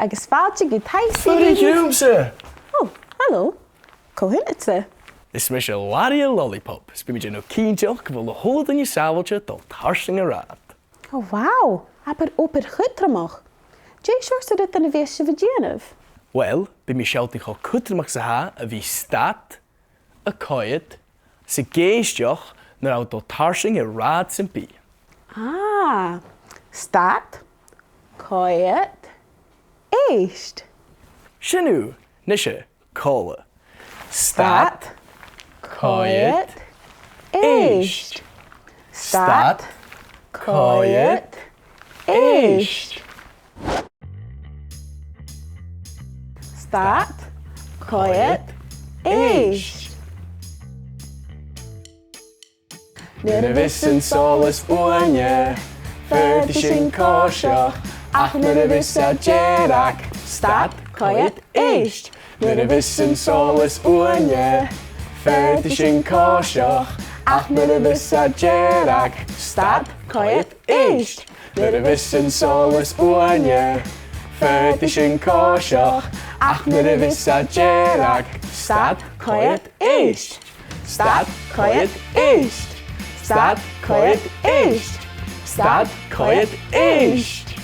agus fáilte go taisí. Fuirí Hume. Oh, hello. Coimhead. Is mis a larí a lollipop. Spimid no cínteach go bhfuil le hólad in je sábailte dol Tarsainn a Rathad. Oh, wow. Aber oper chutramach. Jay shorts dit in a bheith se bhdéanamh. Well, be mi sealtí cho cutramach sa ha a bhí Stad, a Coimhead, sa géisteach nar á dol Tarsainn a Rathad san bí. Ah, Stad, Coimhead, Èist. Sinú, nise, cóla. Stad, Coimhead, Èist. Stad, Coimhead, Èist. Stad, Coimhead, Èist. Nuair a bhísann solas uaine, fuirtí sin cóiseach, ach nuair a bhís a déireach. Stad, Coimhead, Èist. Nuair a bhísann solas uaine, fuirtí sin cóiseach, ach nuair a bhís a déireach. Stad, Coimhead, Èist. Nuair a bhísann solas uaine, fuirtí sin cóiseach, ach nuair a bhís a déireach. Stad, Coimhead, Èist. Stad, Coimhead, Èist. Stad, Coimhead, Èist. Stad, Coimhead, Èist.